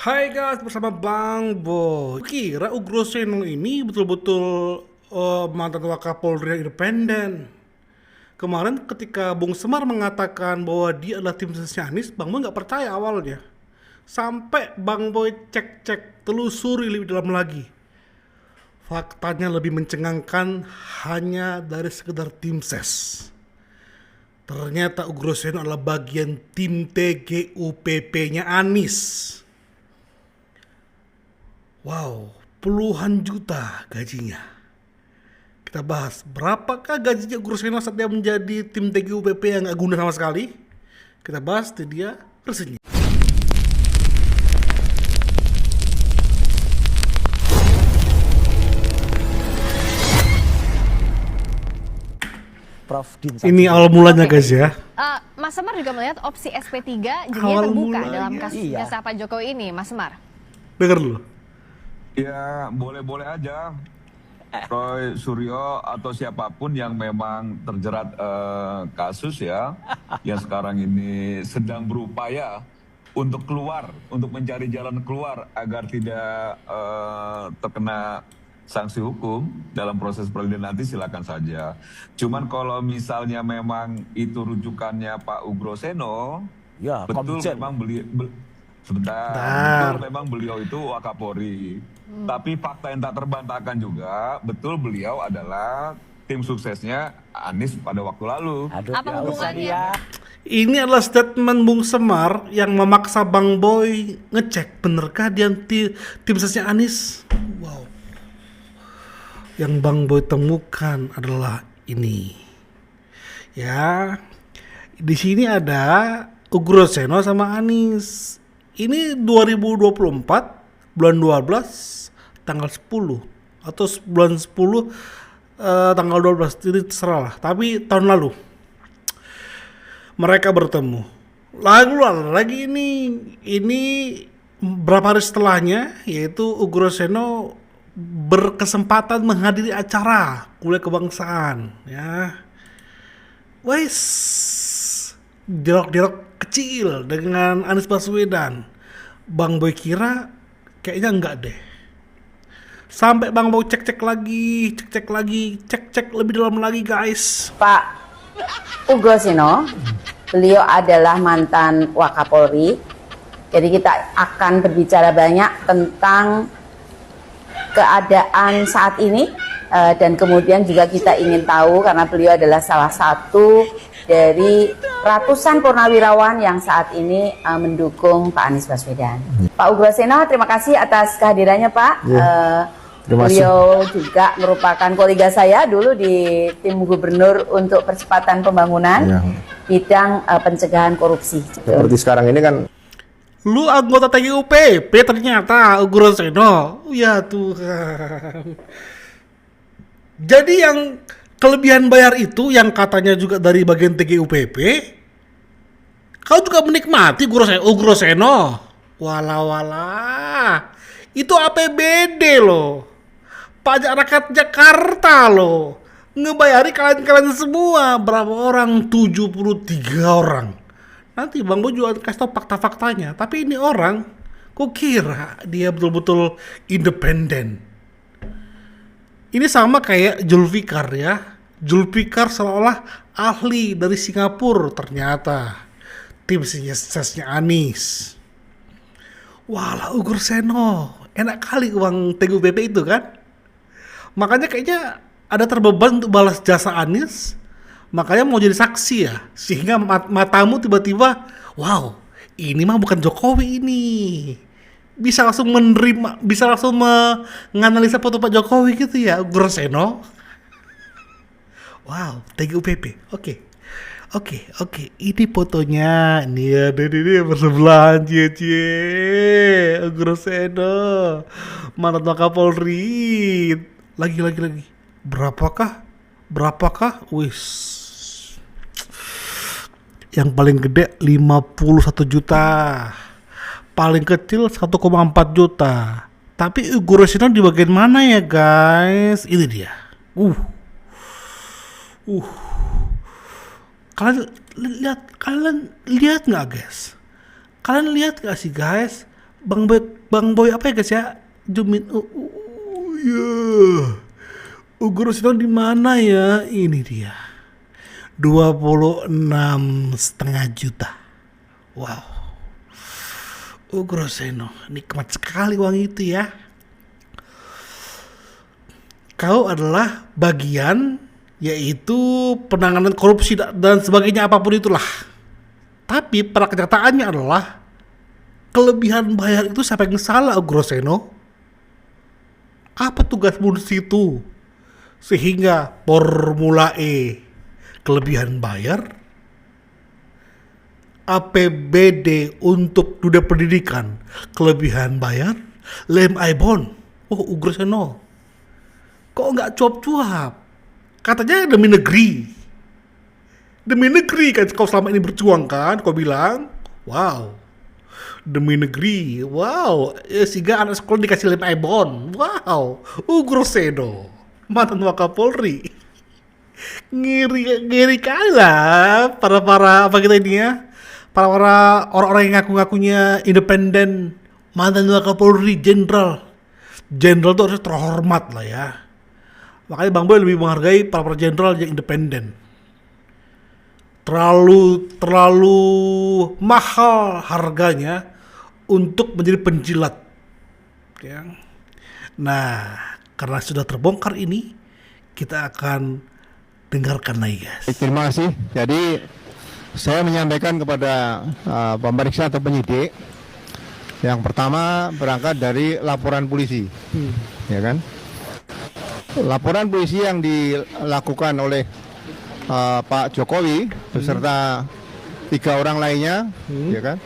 Hai guys, bersama Bang Boy. Kira Ugro Seno ini betul-betul mantan Wakapolri yang independen. Kemarin ketika Bung Semar mengatakan bahwa dia adalah tim sesnya Anies, Bang Boy nggak percaya awalnya. Sampai Bang Boy cek-cek, telusuri lebih dalam lagi. Faktanya lebih mencengangkan hanya dari sekedar tim ses. Ternyata Ugro Seno adalah bagian tim TGUPP-nya Anies. Wow, puluhan juta gajinya. Kita bahas berapakah gajinya Ugro Seno saat dia menjadi tim TGUPP yang gak guna sama sekali. Kita bahas di dia resminya. Prof. Din Ini awal mulanya guys ya. Mas Semar juga melihat opsi SP3 jadinya Awal terbuka mulanya. dalam kasus Iya. jasa Pak Jokowi ini, Mas Semar. Dengar dulu. Ya, boleh-boleh aja. Roy Suryo atau siapapun yang memang terjerat kasus ya, yang sekarang ini sedang berupaya untuk keluar, untuk mencari jalan keluar agar tidak terkena sanksi hukum dalam proses peradilan nanti, silakan saja. Cuman kalau misalnya memang itu rujukannya Pak Ugro Seno, Ya, betul Komjen. memang Bentar. betul memang beliau itu Wakapolri. Tapi fakta yang tak terbantahkan juga, betul beliau adalah tim suksesnya Anies pada waktu lalu. Aduh, Apa nggak usah hubungannya? dia. Ini adalah statement Bung Semar yang memaksa Bang Boy ngecek benerkah dia tim sesnya Anies. Wow. Yang Bang Boy temukan adalah ini. Ya, di sini ada Ugro Seno sama Anies. Ini 2024 bulan 12 tanggal 10 atau bulan 10 tanggal 12, ini terserah lah. Tapi tahun lalu mereka bertemu. Lalu lagi ini berapa hari setelahnya, yaitu Ugro Seno berkesempatan menghadiri acara kuliah kebangsaan ya. Wes, dialog kecil dengan Anies Baswedan. Bang Boy kira kayaknya enggak deh. Sampai Bang Boy cek-cek lagi, cek lebih dalam lagi guys. Pak Ugro Seno, beliau adalah mantan Wakapolri. Jadi kita akan berbicara banyak tentang keadaan saat ini, dan kemudian juga kita ingin tahu karena beliau adalah salah satu dari ratusan purnawirawan yang saat ini mendukung Pak Anies Baswedan. Pak Ugro Seno, terima kasih atas kehadirannya Pak. Terima kasih. Beliau juga merupakan kolega saya dulu di tim gubernur untuk percepatan pembangunan Ya. bidang pencegahan korupsi. Seperti sekarang ini kan Lu anggota TGUPP ternyata Ugro Seno. Ya Tuhan. Jadi yang kelebihan bayar itu yang katanya juga dari bagian TGUPP, kau juga menikmati Ugro Seno. Walah. Itu APBD loh. Pajak rakyat Jakarta loh. Ngebayari kalian semua. Berapa orang? 73 orang. Nanti Bang Boy juga kasih tau fakta-faktanya. Tapi ini orang, kok kira dia betul-betul independen. Ini sama kayak Zulfikar ya. Zulfikar seolah ahli dari Singapura, ternyata tim sesnya Anies. Walah, Ugro Seno, enak kali uang TGUPP itu kan. Makanya kayaknya ada terbeban untuk balas jasa Anies. Makanya mau jadi saksi ya, sehingga matamu tiba-tiba, wow, ini mah bukan Jokowi ini. Bisa langsung menerima, bisa langsung menganalisa foto Pak Jokowi gitu ya, Ugro Seno. Wow, TGUPP. Oke. Ini fotonya. Nih ada ini bersebelahan, cie. Ugro Seno, mantan Wakapolri. Lagi. Berapakah? Wis. Yang paling gede 51 juta. Paling kecil 1,4 juta. Tapi Ugro Seno di bagian mana ya, guys? Ini dia. Kalian lihat nggak, guys? Kalian lihat nggak sih, guys? Bang Boy apa ya guys ya? Jumin. Ya. Ugro Seno di mana ya? Ini dia. 26,5 juta. Wow. Ugro Seno, nikmat sekali uang itu ya. Kau adalah bagian yaitu penanganan korupsi dan sebagainya apapun itulah. Tapi pada kenyataannya adalah kelebihan bayar itu siapa yang salah, Ugro Seno? Apa tugasmu di situ? Sehingga Formula E kelebihan bayar, APBD untuk dunia pendidikan kelebihan bayar, lem Aibon. Oh, Ugro Seno, kok nggak cuap-cuap? Katanya demi negeri. Demi negeri kan kau selama ini berjuang kan? Kau bilang, wow, demi negeri, wow, sehingga anak sekolah dikasih lem Aibon. Wow, Ugro Seno, mantan Wakapolri. Ngiri kali lah para apa kita ini ya, para orang-orang yang ngaku-ngakunya independen, mantan Wakapolri, jenderal itu harus terhormat lah ya. Makanya Bang Boy lebih menghargai para jenderal yang independen. Terlalu mahal harganya untuk menjadi penjilat ya. Nah, karena sudah terbongkar ini, kita akan dengarkan lagi guys. Terima kasih. Jadi saya menyampaikan kepada pemeriksa atau penyidik. Yang pertama berangkat dari laporan polisi, ya kan? Laporan polisi yang dilakukan oleh Pak Jokowi beserta 3 orang lainnya, ya kan?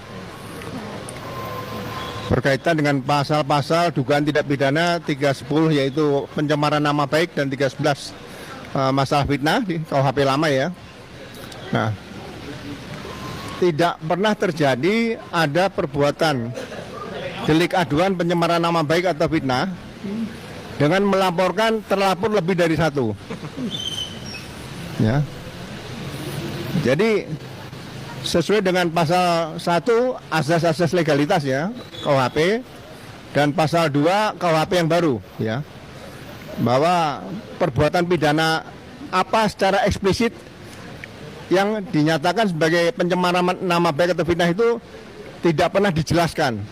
Berkaitan dengan pasal-pasal dugaan tidak pidana 310 yaitu pencemaran nama baik dan 311 masalah fitnah di KUHP lama ya. Nah, tidak pernah terjadi ada perbuatan delik aduan pencemaran nama baik atau fitnah dengan melaporkan terlapor lebih dari 1. Ya. Jadi sesuai dengan pasal 1 asas-asas legalitas ya KUHP dan pasal 2 KUHP yang baru ya, bahwa perbuatan pidana apa secara eksplisit yang dinyatakan sebagai pencemaran nama baik atau fitnah itu tidak pernah dijelaskan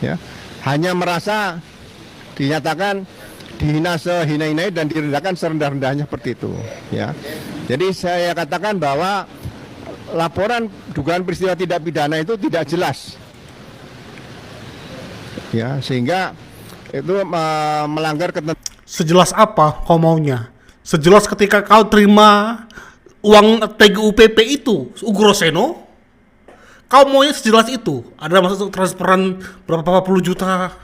ya, hanya merasa dinyatakan dihina sehina-hinanya dan direndahkan serendah-rendahnya seperti itu ya. Jadi saya katakan bahwa laporan dugaan peristiwa tidak pidana itu tidak jelas ya, sehingga itu melanggar ketentuan. Sejelas apa kau maunya? Sejelas ketika kau terima uang TGUPP itu, Ugro Seno, kau maunya sejelas itu? Ada maksud transferan berapa puluh juta?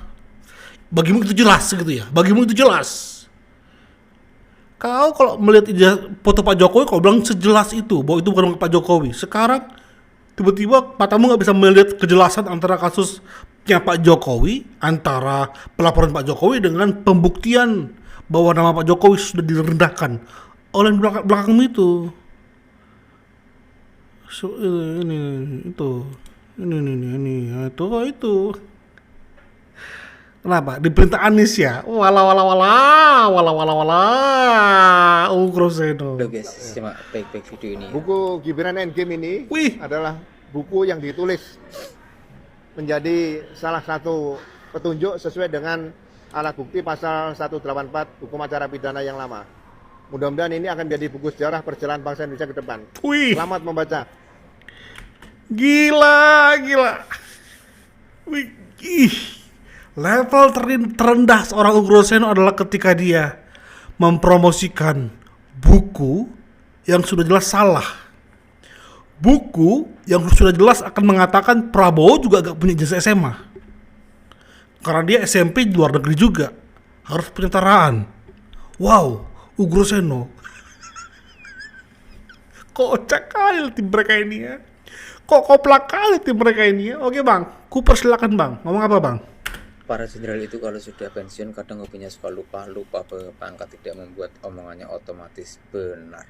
Bagimu itu jelas gitu ya? Bagimu itu jelas? Kau kalau melihat foto Pak Jokowi, kau bilang sejelas itu bahwa itu bukan Pak Jokowi. Sekarang tiba-tiba matamu nggak bisa melihat kejelasan antara kasusnya Pak Jokowi, antara pelaporan Pak Jokowi dengan pembuktian bahwa nama Pak Jokowi sudah direndahkan oleh belakangmu itu. Itu. Kenapa? Di perintah Anies ya? Wala Ugro Seno. Halo guys, simak baik-baik video ini. Buku Gibran Endgame ini Wih. adalah buku yang ditulis menjadi salah satu petunjuk sesuai dengan alat bukti pasal 184 Hukum Acara Pidana yang lama. Mudah-mudahan ini akan menjadi buku sejarah perjalanan bangsa Indonesia ke depan. Wih. Selamat membaca. Gila. Wih. Level terendah seorang Ugro Seno adalah ketika dia mempromosikan buku yang sudah jelas salah. Buku yang sudah jelas akan mengatakan Prabowo juga gak punya ijazah SMA. Karena dia SMP di luar negeri juga. Harus penyetaraan. Wow, Ugro Seno. Kocak kali tim mereka ini ya. Kok koplak kali tim mereka ini ya. Oke bang, ku persilakan bang. Ngomong apa bang? Para jenderal itu kalau sudah pensiun kadang hobinya suka lupa bahwa pangkat tidak membuat omongannya otomatis benar.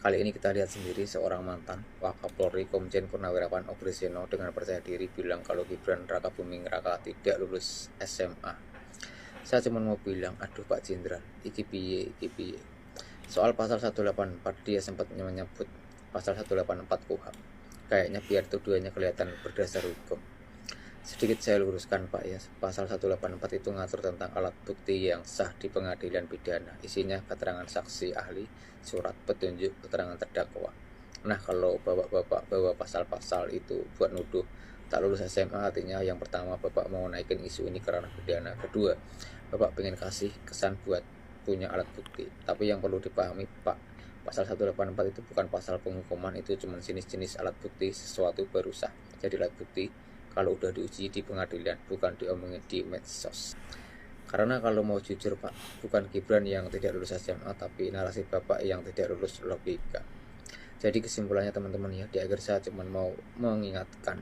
Kali ini kita lihat sendiri seorang mantan Wakapolri Komjen Purnawirawan Ogrisiono dengan percaya diri bilang kalau Gibran Raka Buming Raka tidak lulus SMA. Saya cuma mau bilang, aduh Pak Jenderal, iki piye. Soal pasal 184 dia sempat menyebut pasal 184 KUHP. Kayaknya biar tuduhannya kelihatan berdasar hukum. Sedikit saya luruskan Pak ya, pasal 184 itu ngatur tentang alat bukti yang sah di pengadilan pidana. Isinya keterangan saksi ahli, surat petunjuk, keterangan terdakwa. Nah kalau bapak-bapak bawa pasal-pasal itu buat nuduh tak lulus SMA, artinya yang pertama Bapak mau naikin isu ini ke ranah pidana. Kedua, Bapak pengen kasih kesan buat punya alat bukti. Tapi yang perlu dipahami Pak, pasal 184 itu bukan pasal penghukuman, itu cuma jenis-jenis alat bukti, sesuatu baru sah jadi alat bukti kalau udah diuji di pengadilan, bukan diomongin di medsos. Karena kalau mau jujur Pak, bukan Gibran yang tidak lulus SMA, tapi narasi Bapak yang tidak lulus logika. Jadi kesimpulannya teman-teman ya, di akhir saya cuma mau mengingatkan,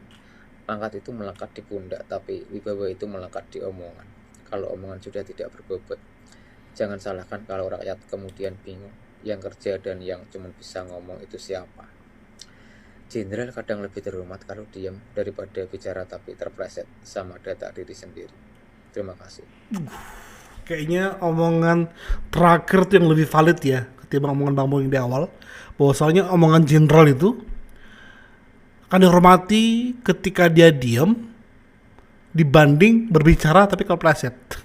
pangkat itu melekat di pundak, tapi wibawa itu melekat di omongan. Kalau omongan sudah tidak berbobot, jangan salahkan kalau rakyat kemudian bingung, yang kerja dan yang cuma bisa ngomong itu siapa. Jenderal kadang lebih terhormat kalau diam daripada bicara tapi terpleset sama data diri sendiri. Terima kasih. Kayaknya omongan terakhir tuh yang lebih valid ya ketimbang omongan Bang Boing di awal. Bahwasanya omongan jenderal itu akan dihormati ketika dia diam dibanding berbicara tapi kepleset.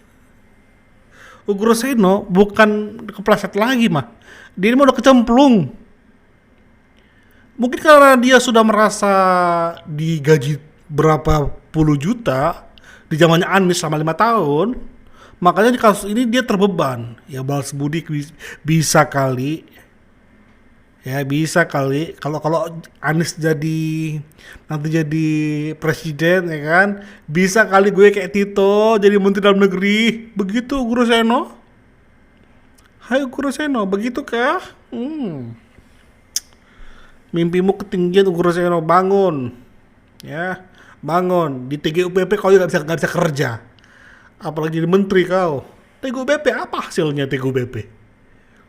Uguroseno bukan kepleset lagi mah. Dia ini udah kecemplung. Mungkin karena dia sudah merasa digaji berapa puluh juta di zamannya Anies selama 5 tahun, makanya di kasus ini dia terbeban. Ya balas budi bisa kali. Ya bisa kali kalau Anies nanti jadi presiden ya kan, bisa kali gue kayak Tito jadi menteri dalam negeri. Begitu Guru Seno. Hai Guru Seno, begitu kah? Mimpimu ketinggian Guru Seno, bangun. Ya, bangun. Di TGUPP kau juga nggak bisa kerja. Apalagi jadi menteri kau. TGUPP apa hasilnya TGUPP?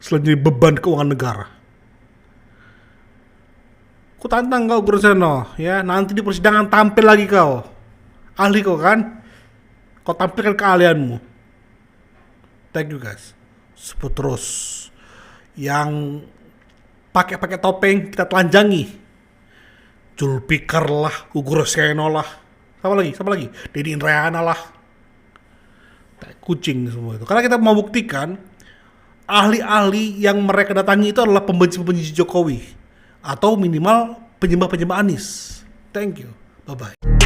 Selain jadi beban keuangan negara. Ku tantang kau Guru Seno, ya nanti di persidangan tampil lagi kau. Ahli kau kan? Kau tampilkan keahlianmu. Thank you guys. Sebut terus. Yang pakai topeng kita telanjangi. Julpikar lah, Uguroseno lah. Siapa lagi? Dedi Indrayana lah. Kucing semua itu. Karena kita mau buktikan ahli-ahli yang mereka datangi itu adalah pembenci-pembenci Jokowi atau minimal penyembah-penyembah Anies. Thank you. Bye-bye.